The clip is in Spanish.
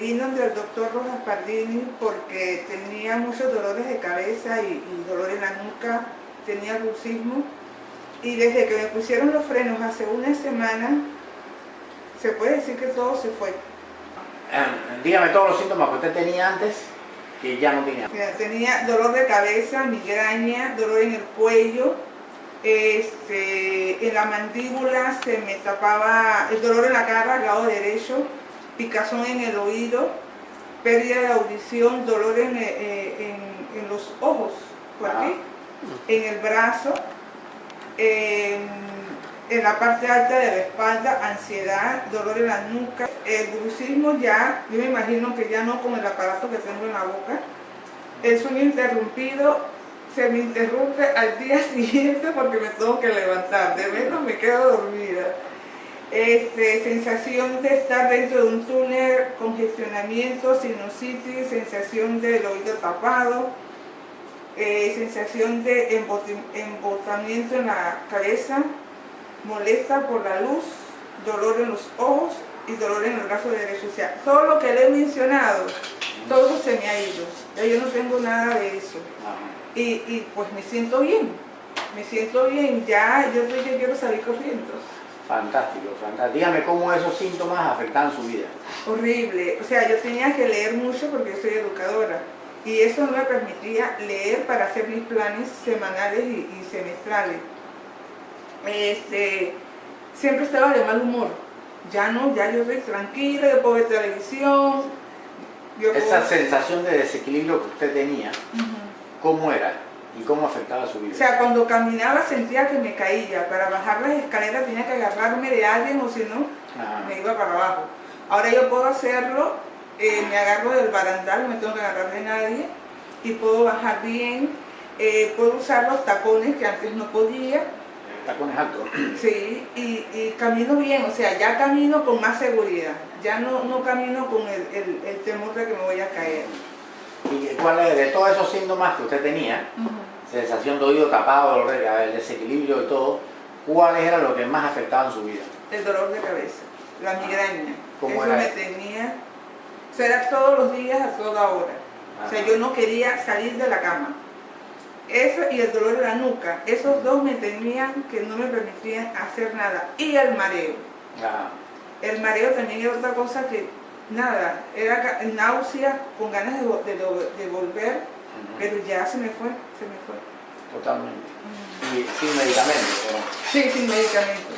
vino del doctor Rojas Pardini porque tenía muchos dolores de cabeza y dolor en la nuca, tenía bruxismo. Y desde que me pusieron los frenos hace una semana, se puede decir que todo se fue. Dígame todos los síntomas que usted tenía antes, que ya no tenía. Mira, tenía dolor de cabeza, migraña, dolor en el cuello, en la mandíbula se me tapaba, el dolor en la cara, al lado derecho, picazón en el oído, pérdida de audición, dolor en los ojos, por aquí, en el brazo, en la parte alta de la espalda, ansiedad, dolor en la nuca, el bruxismo ya, yo me imagino que ya no con el aparato que tengo en la boca, el sueño interrumpido, se me interrumpe al día siguiente porque me tengo que levantar, de menos me quedo dormida. Sensación de estar dentro de un túnel, congestionamiento, sinusitis, sensación del oído tapado, sensación de embotamiento en la cabeza, molesta por la luz, dolor en los ojos y dolor en el brazo derecho. O sea, todo lo que le he mencionado, todo se me ha ido. Ya yo no tengo nada de eso. Y pues me siento bien, ya yo estoy que quiero salir corriendo. Fantástico, fantástico. Dígame cómo esos síntomas afectan su vida. Horrible, o sea, yo tenía que leer mucho porque yo soy educadora y eso no me permitía leer para hacer mis planes semanales y semestrales. Siempre estaba de mal humor, ya no, ya yo estoy tranquila, yo puedo ver televisión. Esa sensación de desequilibrio que usted tenía, ¿cómo era? ¿Y cómo afectaba su vida? O sea, cuando caminaba sentía que me caía. Para bajar las escaleras tenía que agarrarme de alguien o si no, me iba para abajo. Ahora yo puedo hacerlo, me agarro del barandal, no me tengo que agarrar de nadie y puedo bajar bien. Puedo usar los tacones que antes no podía. ¿Tacones altos? Sí, y camino bien, o sea, ya camino con más seguridad. Ya no camino con el temor de que me voy a caer. ¿Y cuál es, de todos esos síntomas que usted tenía, sensación de oído tapado, el desequilibrio y todo, cuáles eran los que más afectaban su vida? El dolor de cabeza, la migraña. ¿Cómo eso era? me tenía, o sea, era todos los días a toda hora. O sea, yo no quería salir de la cama. Eso y el dolor de la nuca, esos dos me tenían que no me permitían hacer nada. Y el mareo. El mareo también era otra cosa que nada, era náusea, con ganas de volver, pero ya se me fue. Totalmente. ¿Y sin medicamentos? Sí, sin medicamentos.